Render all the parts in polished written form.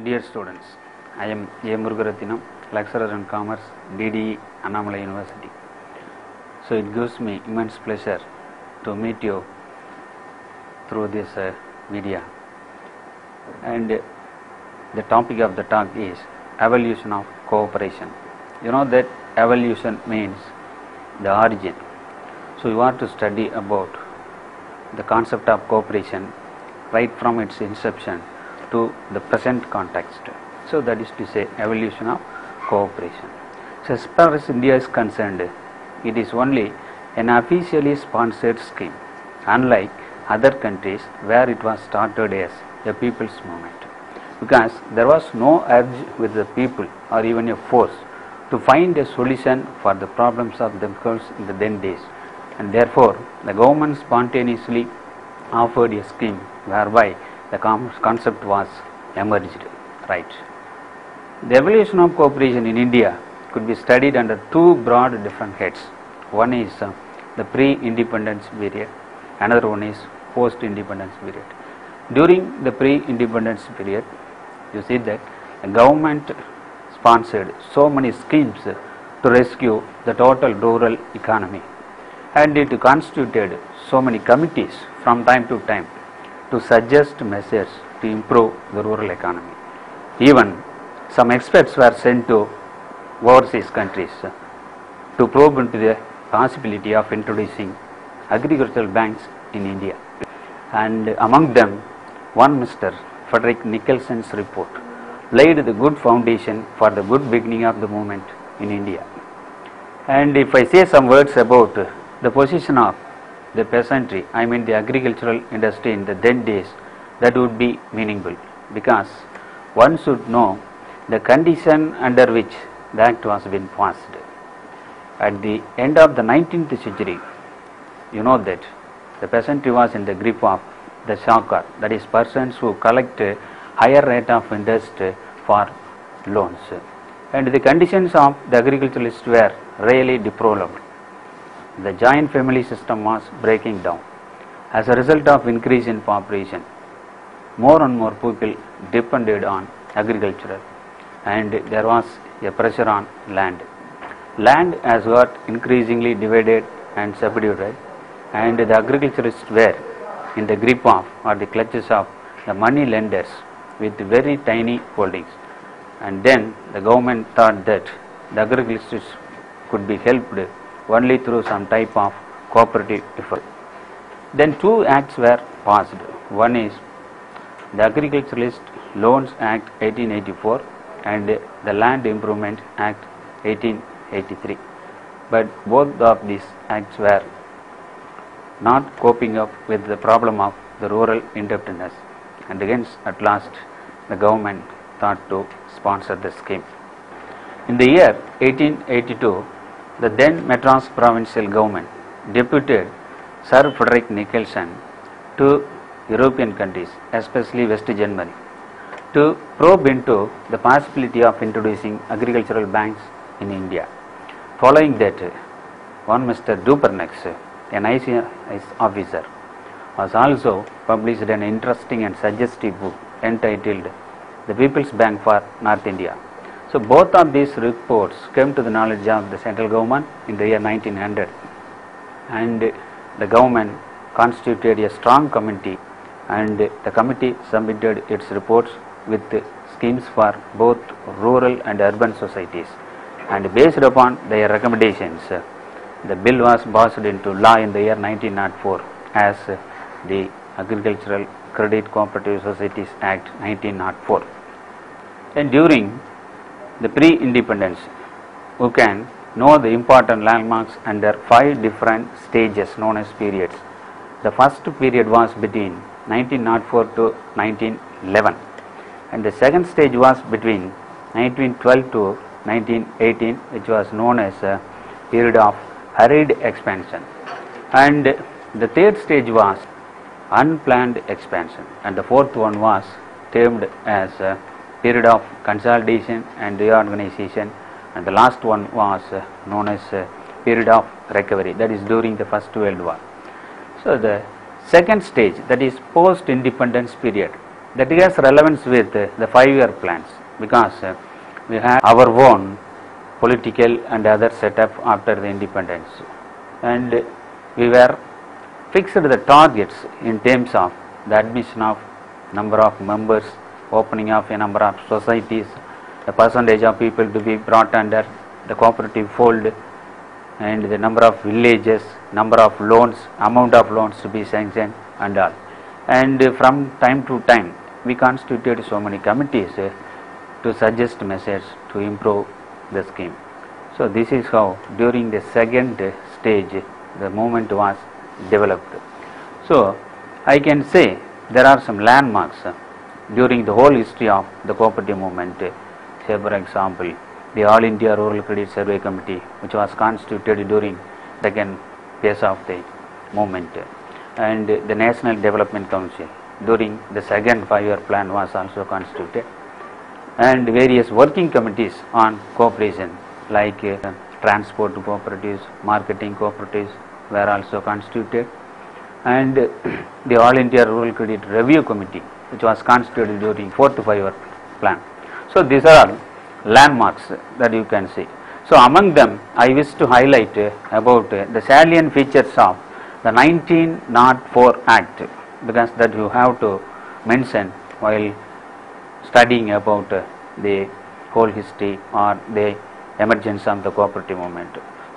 Dear students, I am A. Murugarathinam, lecturer in commerce, DDE, Annamalai University. So it gives me immense pleasure to meet you through this media. And the topic of the talk is evolution of cooperation. You know that evolution means the origin. So you want to study about the concept of cooperation right from its inception to the present context. So that is to say evolution of cooperation. So as far as India is concerned, it is only an officially sponsored scheme, unlike other countries where it was started as a people's movement, because there was no urge with the people or even a force to find a solution for the problems of themselves in the then days, and therefore the government spontaneously offered a scheme whereby the concept was emerged. Right. The evolution of cooperation in India could be studied under two broad different heads. One is the pre-independence period, another one is post-independence period. During the pre-independence period, you see that the government sponsored so many schemes to rescue the total rural economy, and it constituted so many committees from time to time to suggest measures to improve the rural economy. Even some experts were sent to overseas countries to probe into the possibility of introducing agricultural banks in India. And among them, one Mr. Frederick Nicholson's report laid the good foundation for the good beginning of the movement in India. And if I say some words about the position of the peasantry, I mean the agricultural industry in the then days, that would be meaningful, because one should know the condition under which the act was being passed. At the end of the 19th century, you know that the peasantry was in the grip of the shawkar, that is persons who collect a higher rate of interest for loans, and the conditions of the agriculturalists were really deplorable. The joint family system was breaking down. As a result of increase in population, more and more people depended on agriculture, and there was a pressure on land. Land has got increasingly divided and subdivided, and the agriculturists were in the grip of or the clutches of the money lenders with very tiny holdings. And then the government thought that the agriculturists could be helped only through some type of cooperative effort. Then two acts were passed. One is the Agriculturalist Loans Act 1884 and the Land Improvement Act 1883. But both of these acts were not coping up with the problem of the rural indebtedness, and hence at last the government thought to sponsor the scheme. In the year 1882, the then Madras provincial government deputed Sir Frederick Nicholson to European countries, especially West Germany, to probe into the possibility of introducing agricultural banks in India. Following that, one Mr. Dupernex, an ICS officer, was also published an interesting and suggestive book entitled The People's Bank for North India. So both of these reports came to the knowledge of the central government in the year 1900, and the government constituted a strong committee, and the committee submitted its reports with schemes for both rural and urban societies, and based upon their recommendations, the bill was passed into law in the year 1904 as the Agricultural Credit Cooperative Societies Act 1904. And during the pre-independence, you can know the important landmarks under 5 different stages known as periods. The first period was between 1904 to 1911, and the second stage was between 1912 to 1918, which was known as a period of hurried expansion, and the third stage was unplanned expansion, and the fourth one was termed as a period of consolidation and reorganization, and the last one was known as a period of recovery, that is during the First World War. So the second stage, that is post independence period, That has relevance with the 5-year plans, because we have our own political and other setup after the independence, and we were fixed the targets in terms of the admission of number of members, opening of a number of societies, the percentage of people to be brought under the cooperative fold, and the number of villages, number of loans, amount of loans to be sanctioned and all. And from time to time we constituted so many committees to suggest measures to improve the scheme. So this is how during the second stage the movement was developed. So I can say there are some landmarks during the whole history of the cooperative movement. Say for example, the All India Rural Credit Survey Committee, which was constituted during the second phase of the movement, and the National Development Council during the second 5-year plan was also constituted, and various working committees on cooperation like transport cooperatives, marketing cooperatives were also constituted, and the All India Rural Credit Review Committee, which was constituted during 4th 5-year plan. So these are all landmarks that you can see. So among them I wish to highlight about the salient features of the 1904 Act, because that you have to mention while studying about the whole history or the emergence of the cooperative movement.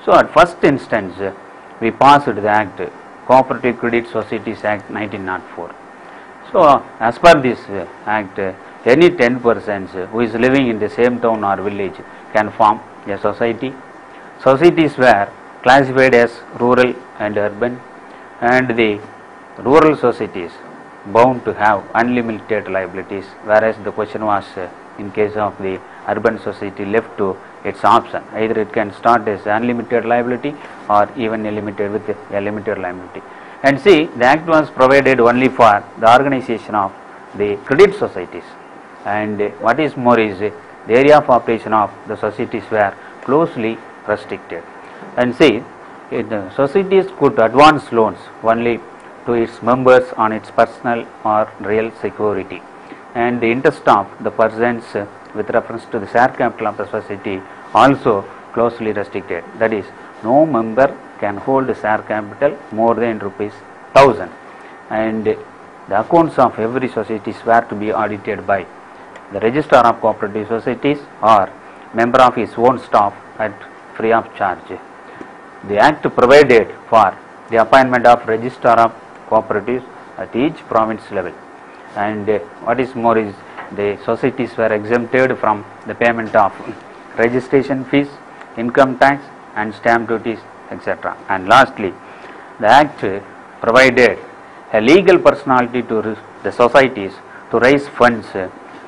So at first instance we passed the Act, Cooperative Credit Societies Act 1904. So as per this Act, any 10 persons who is living in the same town or village can form a society. Societies were classified as rural and urban, and the rural societies bound to have unlimited liabilities, whereas the question was in case of the urban society left to its option, either it can start as unlimited liability or even limited with a limited liability. And see, the Act was provided only for the organization of the credit societies, and what is more is the area of operation of the societies were closely restricted. And see, the societies could advance loans only to its members on its personal or real security, and the interest of the persons with reference to the share capital of the society also closely restricted. That is, no member can hold share capital more than ₹1,000, and the accounts of every society were to be audited by the registrar of cooperative societies or member of his own staff at free of charge. The Act provided for the appointment of registrar of cooperatives at each province level, and what is more is the societies were exempted from the payment of registration fees, income tax and stamp duties, etc. And lastly, the Act provided a legal personality to the societies to raise funds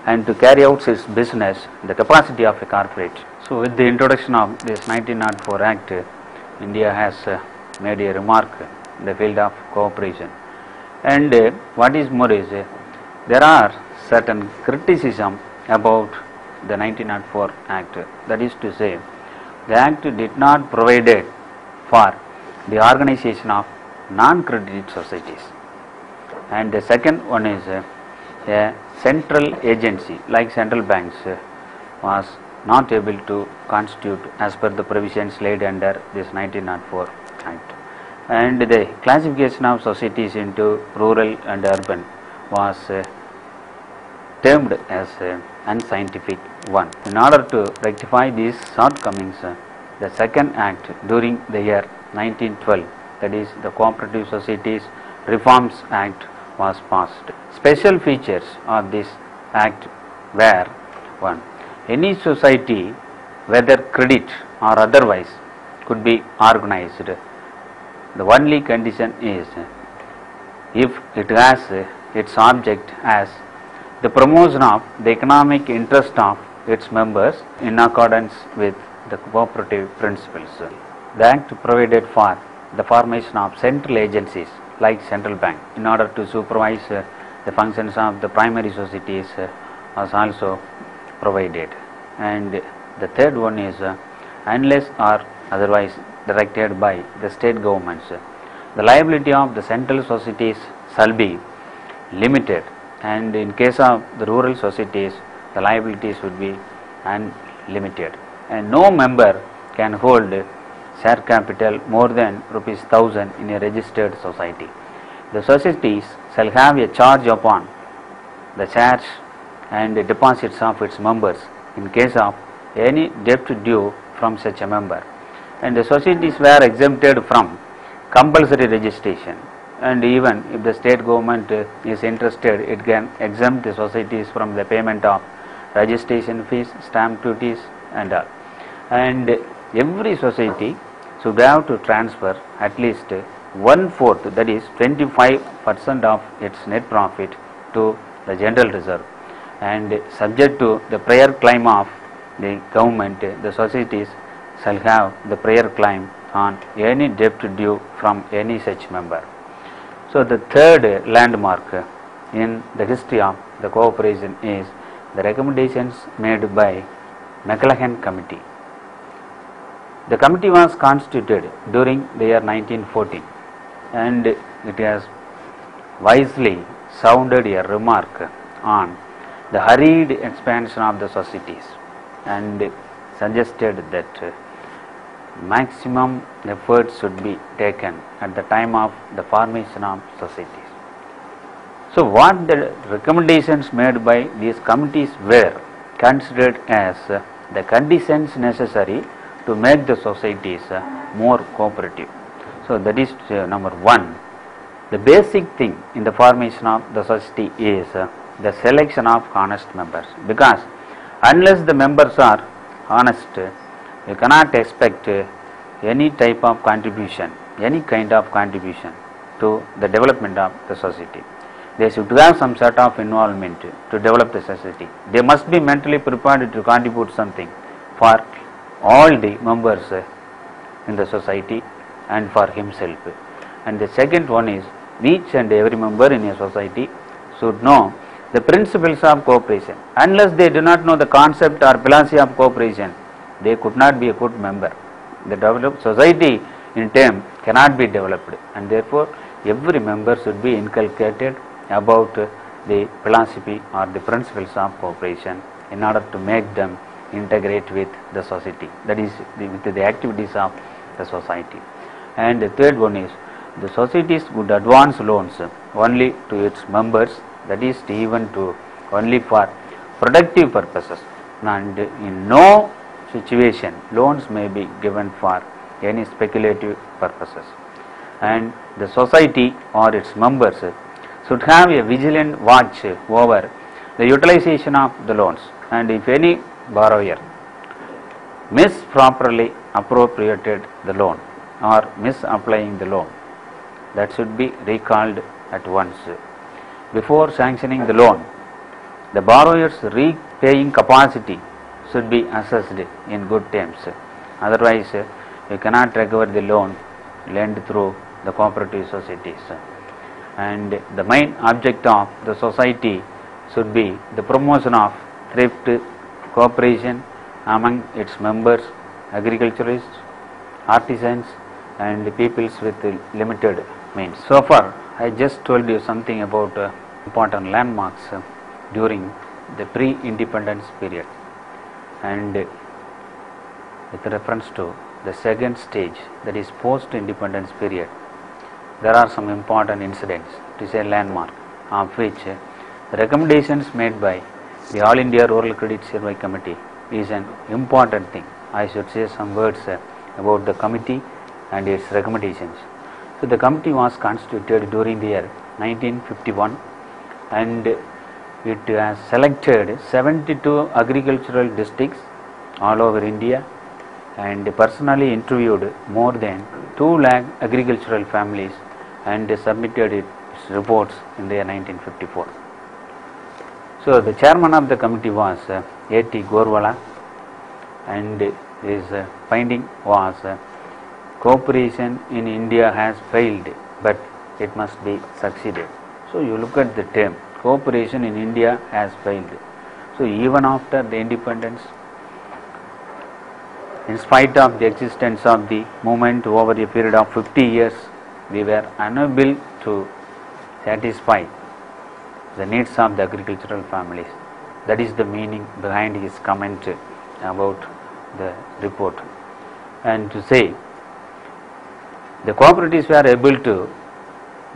and to carry out its business in the capacity of a corporate. So with the introduction of this 1904 Act, India has made a remark in the field of cooperation. And what is more is there are certain criticism about the 1904 Act. That is to say, the Act did not provide for the organization of non-credit societies. And the second one is a central agency like central banks was not able to constitute as per the provisions laid under this 1904 Act. And the classification of societies into rural and urban was termed as unscientific one. In order to rectify these shortcomings, the second Act during the year 1912, that is the Cooperative Societies Reforms Act, was passed. Special features of this Act were: 1. Any society, whether credit or otherwise, could be organized. The only condition is if it has its object as the promotion of the economic interest of its members in accordance with the cooperative principles. The Act provided for the formation of central agencies like central bank in order to supervise the functions of the primary societies was also provided. And the third one is unless or otherwise directed by the state governments, the liability of the central societies shall be limited and in case of the rural societies, the liabilities would be unlimited, and no member can hold share capital more than ₹1,000 in a registered society. The societies shall have a charge upon the shares and deposits of its members in case of any debt due from such a member, and the societies were exempted from compulsory registration, and even if the state government is interested, it can exempt the societies from the payment of registration fees, stamp duties and all. And every society should have to transfer at least 1/4, that is 25% of its net profit to the general reserve, and subject to the prior claim of the government, the societies shall have the prior claim on any debt due from any such member. So the third landmark in the history of the cooperation is the recommendations made by McLuhan Committee. The committee was constituted during the year 1914, and it has wisely sounded a remark on the hurried expansion of the societies and suggested that maximum efforts should be taken at the time of the formation of societies. So what the recommendations made by these committees were considered as the conditions necessary to make the societies more cooperative. So that is number one. The basic thing in the formation of the society is the selection of honest members, because unless the members are honest, you cannot expect any type of contribution, any kind of contribution to the development of the society. They should have some sort of involvement to develop the society. They must be mentally prepared to contribute something for all the members in the society and for himself. And the second one is, each and every member in a society should know the principles of cooperation. Unless they do not know the concept or philosophy of cooperation, they could not be a good member. The developed society in term cannot be developed, and therefore every member should be inculcated about the philosophy or the principles of cooperation in order to make them integrate with the society, that is with the activities of the society. And the third one is, the societies would advance loans only to its members, that is even to only for productive purposes, and in no situation loans may be given for any speculative purposes. And the society or its members should have a vigilant watch over the utilization of the loans, and if any borrower misproperly appropriated the loan or misapplying the loan, that should be recalled at once. Before sanctioning the loan, the borrower's repaying capacity should be assessed in good terms. Otherwise, you cannot recover the loan lent through the cooperative societies. And the main object of the society should be the promotion of thrift, cooperation among its members, agriculturists, artisans and peoples with limited means. So far I just told you something about important landmarks during the pre-independence period, and with reference to the second stage, that is post-independence period, there are some important incidents, to say landmark, of which the recommendations made by the All India Rural Credit Survey Committee is an important thing. I should say some words about the committee and its recommendations. So the committee was constituted during the year 1951, and it has selected 72 agricultural districts all over India and personally interviewed more than 2 lakh agricultural families and submitted its reports in the year 1954. So the chairman of the committee was A.T. Gorwala, and his finding was cooperation in India has failed, but it must be succeeded. So you look at the term, cooperation in India has failed. So even after the independence, in spite of the existence of the movement over a period of 50 years, we were unable to satisfy the needs of the agricultural families. That is the meaning behind his comment about the report. And to say, the cooperatives were able to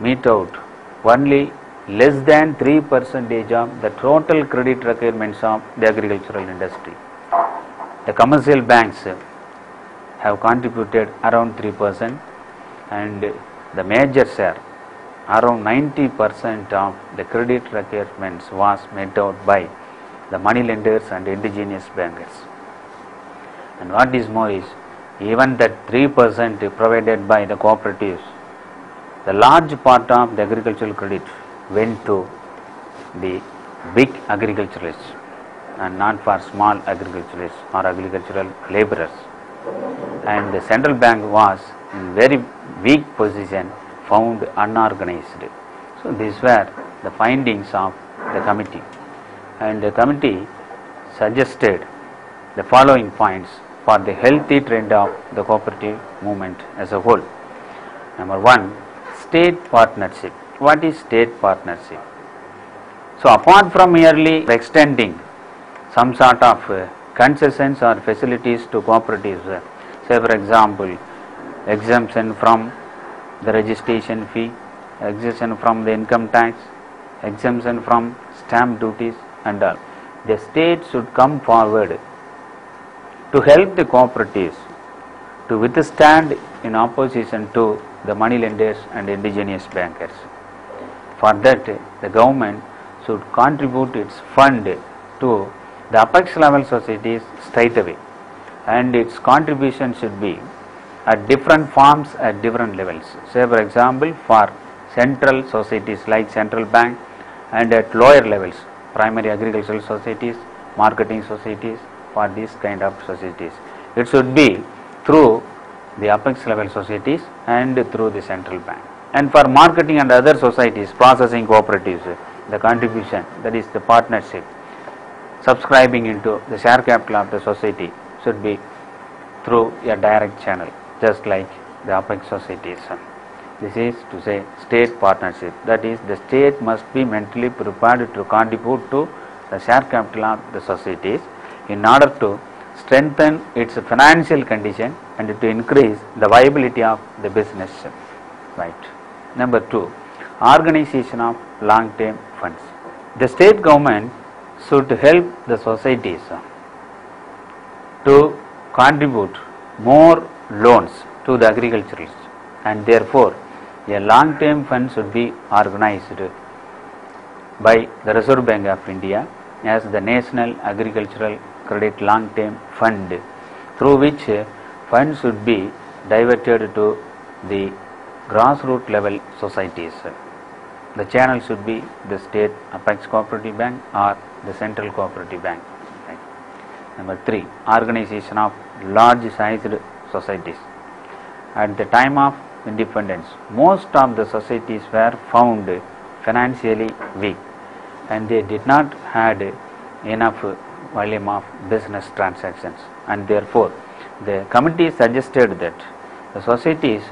meet out only less than 3% of the total credit requirements of the agricultural industry. The commercial banks have contributed around 3%, and the major share, around 90% of the credit requirements was met out by the money lenders and indigenous bankers. And what is more is, even that 3% provided by the cooperatives, the large part of the agricultural credit went to the big agriculturalists and not for small agriculturalists or agricultural laborers. And the central bank was in very weak position, found unorganized. So these were the findings of the committee, and the committee suggested the following points for the healthy trend of the cooperative movement as a whole. Number 1, state partnership. What is state partnership? So apart from merely extending some sort of concessions or facilities to cooperatives, say for example, exemption from the registration fee, exemption from the income tax, exemption from stamp duties and all, the state should come forward to help the cooperatives to withstand in opposition to the money lenders and indigenous bankers. For that, the government should contribute its fund to the apex level societies straight away, and its contribution should be at different forms at different levels. Say for example, for central societies like central bank, and at lower levels, primary agricultural societies, marketing societies, for these kind of societies, it should be through the apex level societies and through the central bank. And for marketing and other societies, processing cooperatives, the contribution, that is the partnership, subscribing into the share capital of the society, should be through a direct channel, just like the apex societies. This is to say state partnership, that is the state must be mentally prepared to contribute to the share capital of the societies in order to strengthen its financial condition and to increase the viability of the business. Right. Number 2, organization of long-term funds. The state government should help the societies to contribute more loans to the agriculturalists, and therefore a long-term fund should be organized by the Reserve Bank of India as the National Agricultural Credit Long-Term Fund, through which funds should be diverted to the grassroots level societies. The channel should be the state apex cooperative bank or the central cooperative bank. Right. Number 3, organization of large sized societies. At the time of independence, most of the societies were found financially weak, and they did not had enough volume of business transactions, and therefore the committee suggested that the societies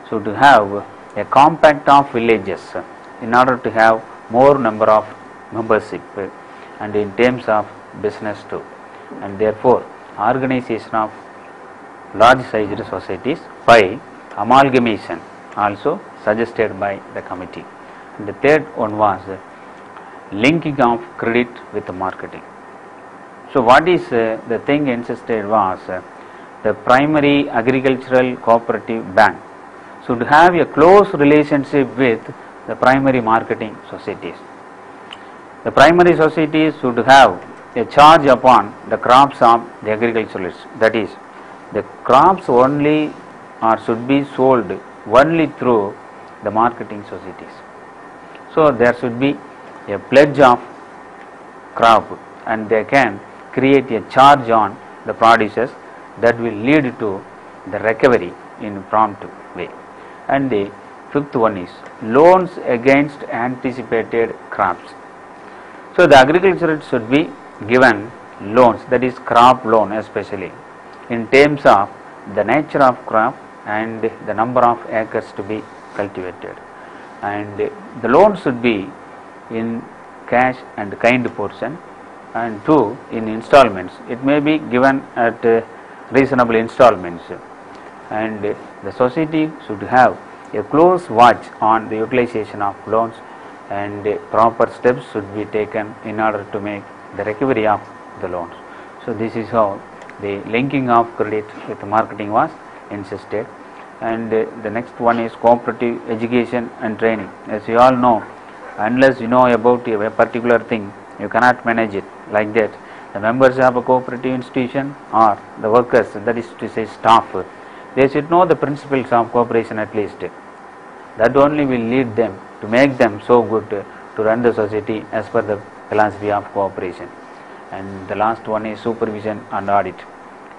should have a compact of villages in order to have more number of membership and in terms of business too, and therefore organization of large sized societies by amalgamation also suggested by the committee. And the third one was linking of credit with marketing. So what is the thing insisted was the primary agricultural cooperative bank should have a close relationship with the primary marketing societies. The primary societies should have a charge upon the crops of the agriculturalists, that is, the crops only or should be sold only through the marketing societies. So there should be a pledge of crop, and they can create a charge on the producers that will lead to the recovery in prompt way. And the fifth one is loans against anticipated crops. So the agriculturalists should be given loans, that is crop loan especially, in terms of the nature of crop and the number of acres to be cultivated, and the loan should be in cash and kind portion, and 2 in installments. It may be given at reasonable installments, and the society should have a close watch on the utilization of loans, and proper steps should be taken in order to make the recovery of the loans. So this is how the linking of credit with marketing was insisted. And the next one is cooperative education and training. As you all know, unless you know about a particular thing, you cannot manage it. Like that, the members of a cooperative institution or the workers, that is to say staff, they should know the principles of cooperation at least. That only will lead them to make them so good to run the society as per the philosophy of cooperation. And the last one is supervision and audit.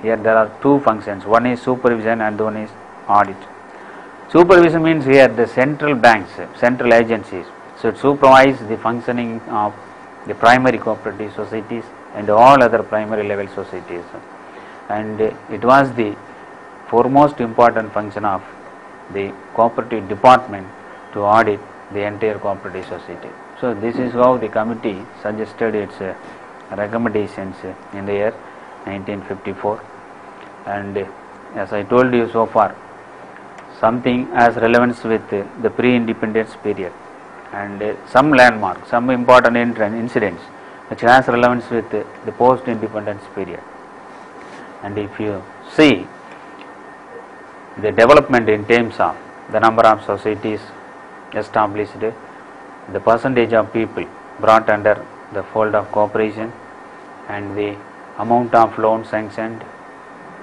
Here there are two functions. One is supervision and one is audit. Supervision means here the central banks, central agencies should supervise the functioning of the primary cooperative societies and all other primary level societies. And it was the foremost important function of the cooperative department to audit the entire cooperative society. So this is how the committee suggested its recommendations in the year 1954. And as I told you so far, something has relevance with the pre-independence period, and some landmarks, some important incidents which has relevance with the post-independence period. And if you see the development in terms of the number of societies established, the percentage of people brought under the fold of cooperation, and the amount of loans sanctioned,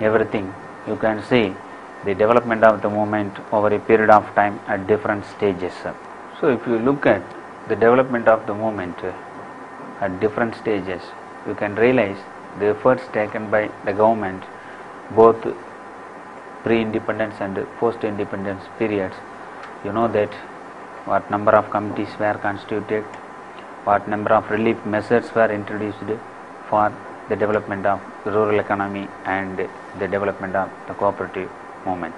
everything, you can see the development of the movement over a period of time at different stages. So if you look at the development of the movement at different stages, you can realize the efforts taken by the government, both pre-independence and post-independence periods. You know that what number of committees were constituted, what number of relief measures were introduced for the development of rural economy and the development of the cooperative movement.